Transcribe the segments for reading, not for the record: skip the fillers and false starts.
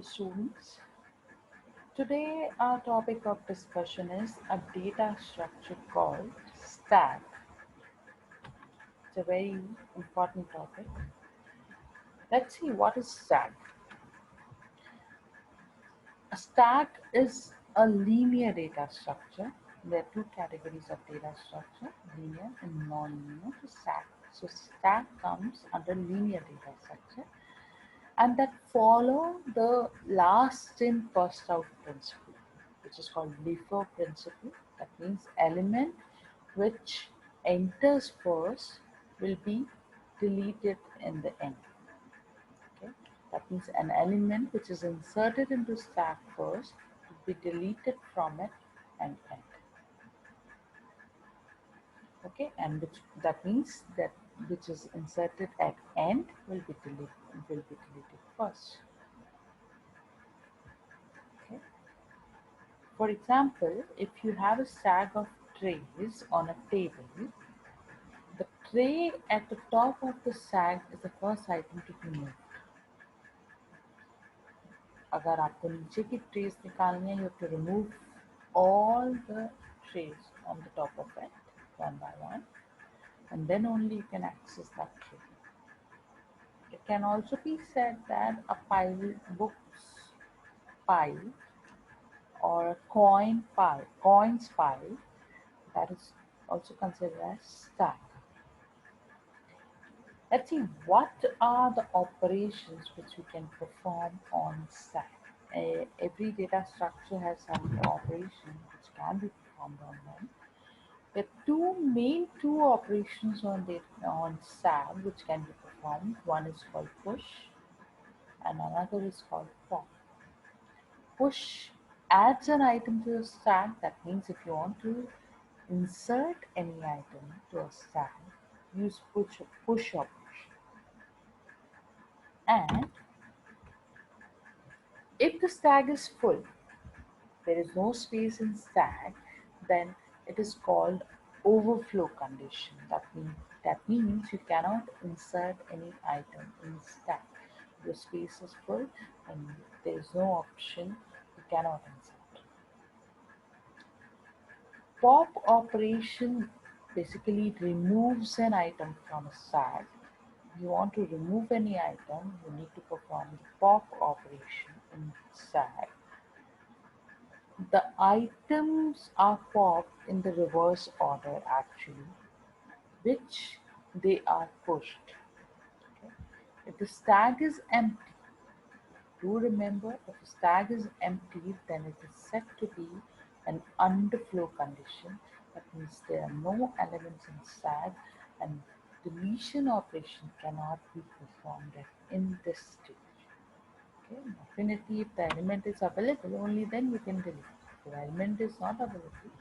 students. Today our topic of discussion is a data structure called stack. It's a very important topic. Let's see what is stack. A stack is a linear data structure. There are two categories of data structure, linear and non-linear. So stack comes under linear data structure and that follow the last in first out principle, which is called LIFO principle. That means element which enters first will be deleted in the end. Okay, that means an element which is inserted into stack first will be deleted from it and end. Okay, and which that means that which is inserted at end will be deleted first. Okay. For example, if you have a stack of trays on a table, the tray at the top of the stack is the first item to be moved. अगर आपको नीचे की trays निकालनी है, you have to remove all the trays on the top of it one by one, and then only you can access that tray. It can also be said that a books pile or a coins pile, that is also considered as stack. Let's see what are the operations which we can perform on stack. Every data structure has some operation which can be performed on them. There are two operations on stack which can be performed. One is called push and another is called pop. Push adds an item to a stack. That means if you want to insert any item to a stack, use push operation. And if the stack is full, there is no space in stack, then it is called overflow condition. That means you cannot insert any item in stack. The space is full and there is no option, you cannot insert. Pop operation basically removes an item from a stack. If you want to remove any item, you need to perform the pop operation in stack. The items are popped in the reverse order actually, which they are pushed. Okay. If the stack is empty, do remember if the stack is empty, then it is said to be an underflow condition. That means there are no elements in stack and deletion operation cannot be performed in this stage. Okay. Definitely, if the element is available, only then you can delete. If the element is not available,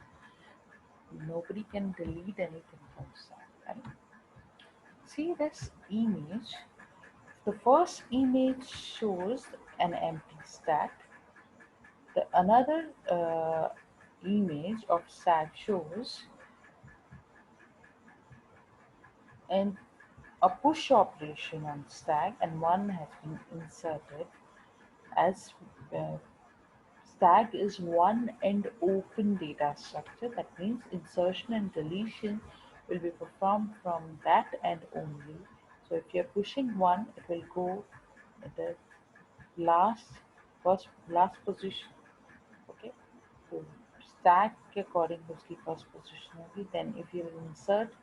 nobody can delete anything from stack. Right? See this image. The first image shows an empty stack. The another image of stack shows and a push operation on stack, and one has been inserted as stack is one end open data structure. That means insertion and deletion will be performed from that end only. So if you're pushing one, it will go at the last position. Okay, so stack according to the first position only. Then if you will insert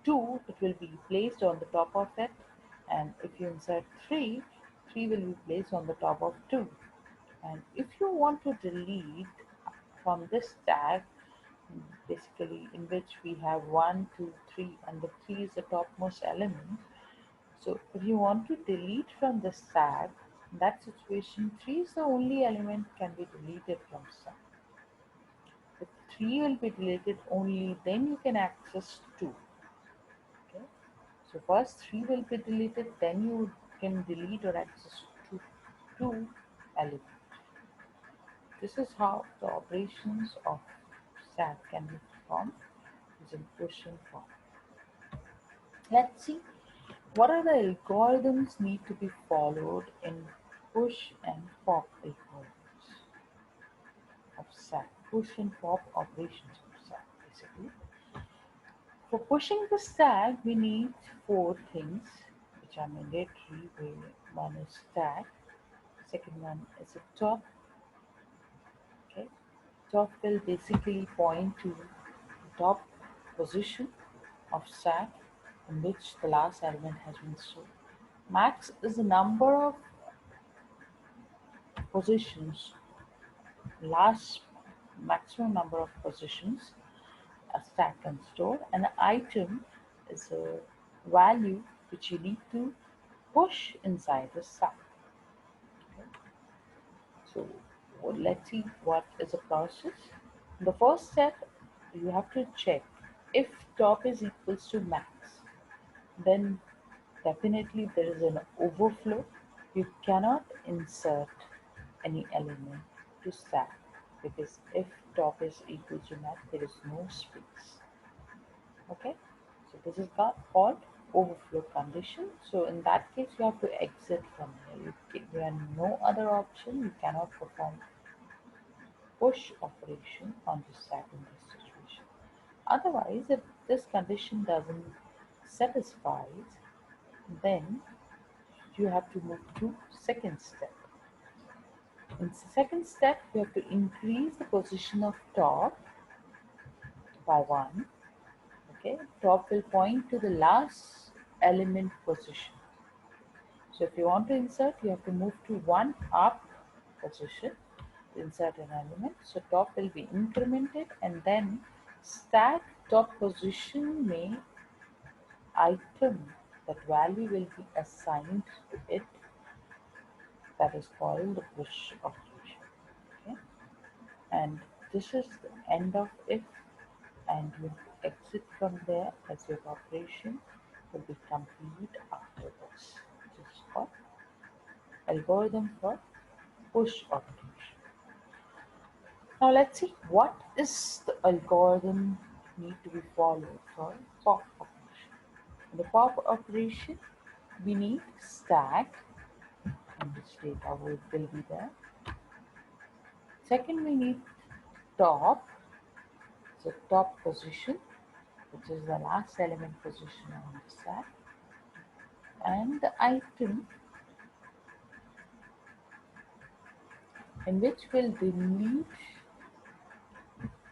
2, it will be placed on the top of it, and if you insert 3, 3 will be placed on the top of 2. And if you want to delete from this tag, basically in which we have 1, 2, 3, and the 3 is the topmost element. So if you want to delete from this tag, in that situation 3 is the only element can be deleted from stack. If 3 will be deleted, only then you can access 2. Okay. So first 3 will be deleted, then you can delete or access 2 elements. This is how the operations of stack can be performed using push and pop. Let's see what are the algorithms need to be followed in push and pop algorithms of stack, push and pop operations of stack basically. For pushing the stack, we need four things which are mandatory. One is stack, second one is a top. Okay, top will basically point to the top position of stack in which the last element has been stored. Max is the number of positions, last maximum number of positions a stack can store. An item is a value which you need to push inside the stack. Okay? So let's see what is the process. The first step, you have to check if top is equals to max, then definitely there is an overflow. You cannot insert any element to stack because if top is equal to max, there is no space. Okay, so this is called overflow condition. So in that case, you have to exit from here. You have no other option. You cannot perform push operation on the stack in this situation. Otherwise, if this condition doesn't satisfy, then you have to move to second step. In the second step, you have to increase the position of top by 1. Okay, top will point to the last element position. So if you want to insert, you have to move to 1 up position to insert an element. So top will be incremented and then stack top position may item, that value will be assigned to it, that is called the push operation. Okay, and this is the end of if, and you exit from there as your operation will be complete after this. This is called algorithm for push operation. Now let's see what is the algorithm need to be followed for pop operation. In the pop operation, we need stack, and which data will be there. Second, we need top, so top position, which is the last element position on the stack, and the item in which will delete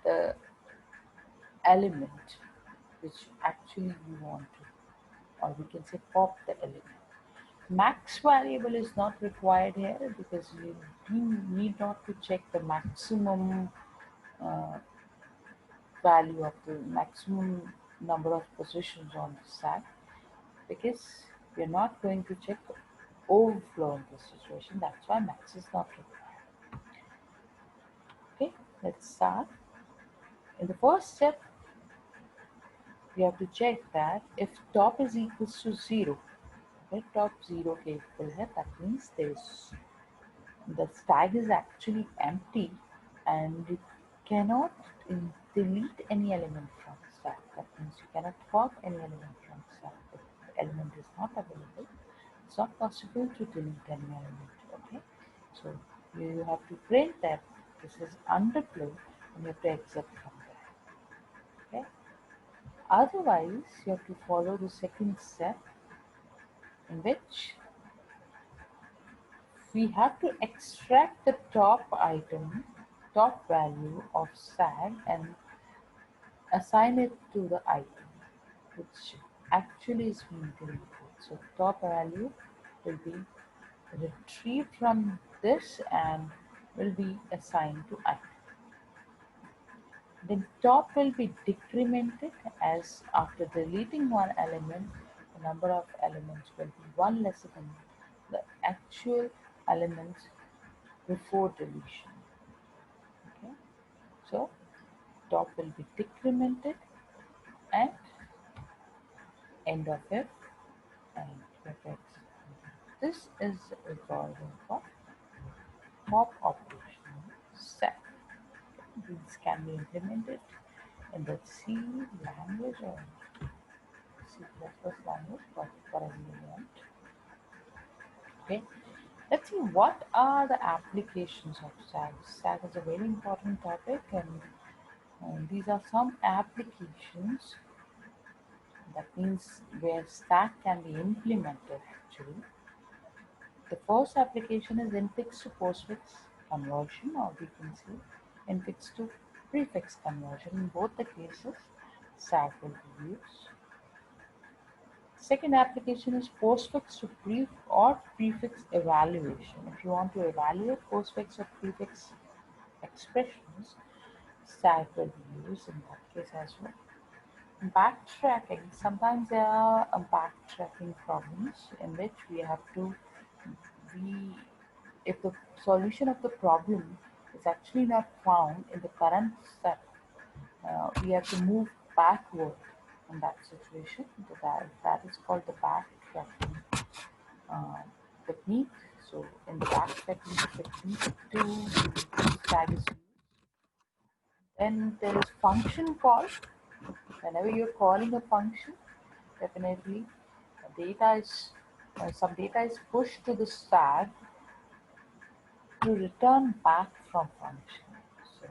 the element which actually you want to, or we can say pop the element. Max variable is not required here because you need not to check the maximum uh, value of the maximum number of positions on the stack, because we're not going to check the overflow in this situation. That's why max is not required. Okay, let's start. In the first step, we have to check that if top is equals to 0, okay, top 0 capable है, that means the stack is actually empty and you cannot delete any element from the stack. That means you cannot pop any element from the stack. If the element is not available, it's not possible to delete any element. Okay, so you have to print that this is underflow and you have to exit from there. Okay, otherwise you have to follow the second step in which we have to extract the top item, top value of stack and assign it to the item which actually is being deleted. So top value will be retrieved from this and will be assigned to item. Then top will be decremented, as after deleting one element, the number of elements will be one lesser than the actual elements before deletion. Okay, so top will be decremented and end of it and fx. This is algorithm for pop operation set. These can be implemented in the C language or C++ language, whatever you want. Okay, Let's see what are the applications of SAG. SAG is a very important topic, and these are some applications. That means where SAG can be implemented actually. The first application is infix to postfix conversion, or we can say infix to prefix conversion. In both the cases, SAG will be used. Second application is postfix to prefix evaluation. If you want to evaluate postfix or prefix expressions, SAG will be used in that case as well. Backtracking. Sometimes there are backtracking problems in which we have to we if the solution of the problem is actually not found in the current step, we have to move backward in that situation. That is called the backtracking uh, technique. So in the backtracking technique to tag is used. Then there is function call. Whenever you're calling a function, definitely data is some data is pushed to the stack to return back from function. So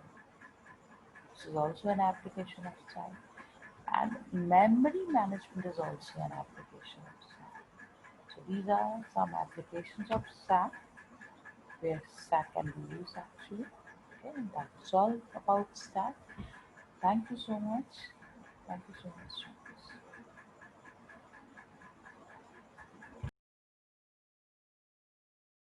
this is also an application of stack. And memory management is also an application of stack. So these are some applications of stack where stack can be used actually. Okay, and that's all about stack. Thank you so much. Thank you so much.